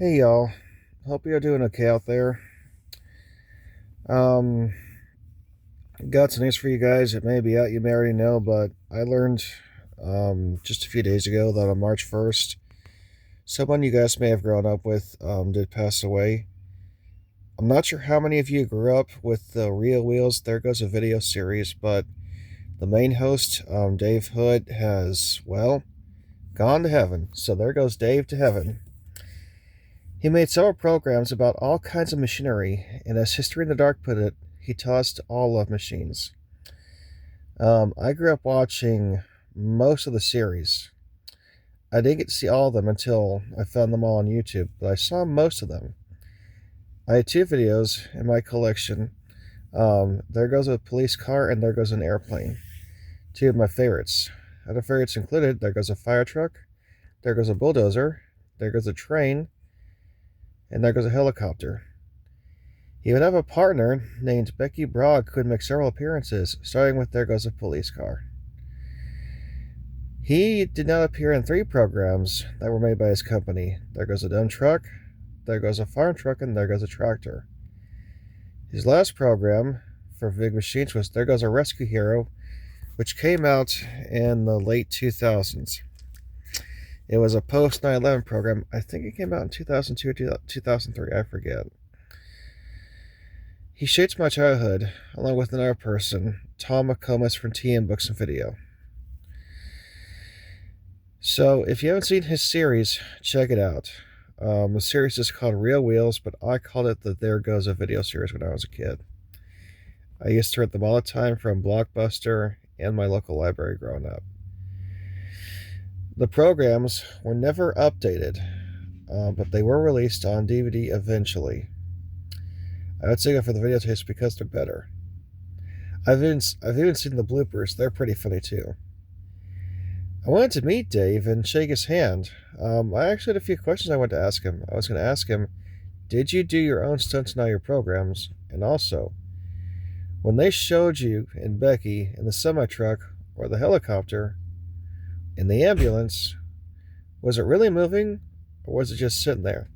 Hey y'all, hope you're doing okay out there. Um, got some news for you guys. It may be out, you may already know, but I learned just a few days ago that on March 1st, someone you guys may have grown up with did pass away. I'm not sure how many of you grew up with the Real Wheels There Goes a Video series, but the main host, Dave Hood, has, well, gone to heaven. So there goes Dave to heaven. He made several programs about all kinds of machinery, and as History in the Dark put it, he tossed all love machines. I grew up watching most of the series. I didn't get to see all of them until I found them all on YouTube, but I saw most of them. I had two videos in my collection. There Goes a Police Car and There Goes an Airplane. Two of my favorites. Other favorites included There Goes a Fire Truck, There Goes a Bulldozer, There Goes a Train, and There Goes a Helicopter. He would have a partner named Becky Brogg who would make several appearances, starting with There Goes a Police Car. He did not appear in three programs that were made by his company. There Goes a Dump Truck, There Goes a Farm Truck, and There Goes a Tractor. His last program for Big Machines was There Goes a Rescue Hero, which came out in the late 2000s. It was a post 9/11 program. I think it came out in 2002 or 2003, I forget. He shaped my childhood, along with another person, Tom McComas from TM Books and Video. So, if you haven't seen his series, check it out. The series is called Real Wheels, but I called it the There Goes a Video series when I was a kid. I used to rent them all the time from Blockbuster and my local library growing up. The programs were never updated, but they were released on DVD eventually. I would say go for the videotapes because they're better. I've even seen the bloopers. They're pretty funny too. I wanted to meet Dave and shake his hand. I actually had a few questions I wanted to ask him. I was going to ask him, did you do your own stunts in all your programs? And also, when they showed you and Becky in the semi-truck or the helicopter, in the ambulance, was it really moving or was it just sitting there?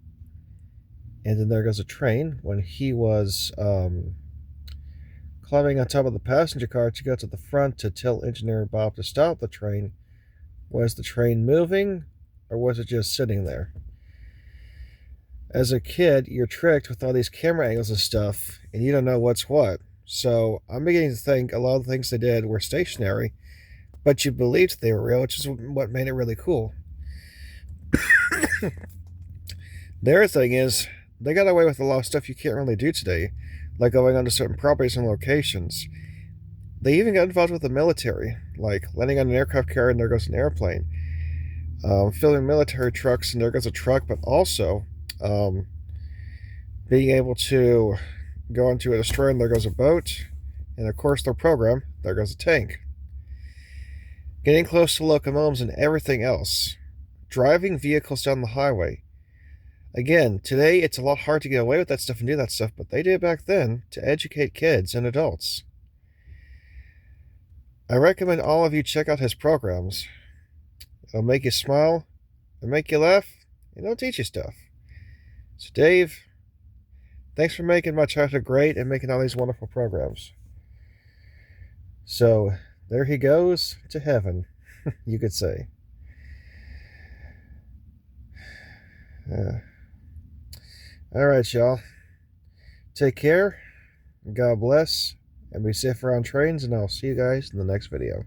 And then there goes a train when he was climbing on top of the passenger car to go to the front to tell engineer Bob to stop the train. Was the train moving or was it just sitting there? As a kid, you're tricked with all these camera angles and stuff, and you don't know what's what. So I'm beginning to think a lot of the things they did were stationary, but you believed they were real, which is what made it really cool. The other thing is, they got away with a lot of stuff you can't really do today, like going onto certain properties and locations. They even got involved with the military, like landing on an aircraft carrier and there goes an airplane, filming military trucks and there goes a truck, but also being able to go into a destroyer and there goes a boat, and of course their program, there goes a tank. Getting close to locomotives and everything else. Driving vehicles down the highway. Again, today it's a lot hard to get away with that stuff and do that stuff, but they did it back then to educate kids and adults. I recommend all of you check out his programs. It'll make you smile, it'll make you laugh, and it'll teach you stuff. So Dave, thanks for making my childhood great and making all these wonderful programs. So there he goes to heaven, you could say. All right, y'all. Take care. God bless. And be safe around trains. And I'll see you guys in the next video.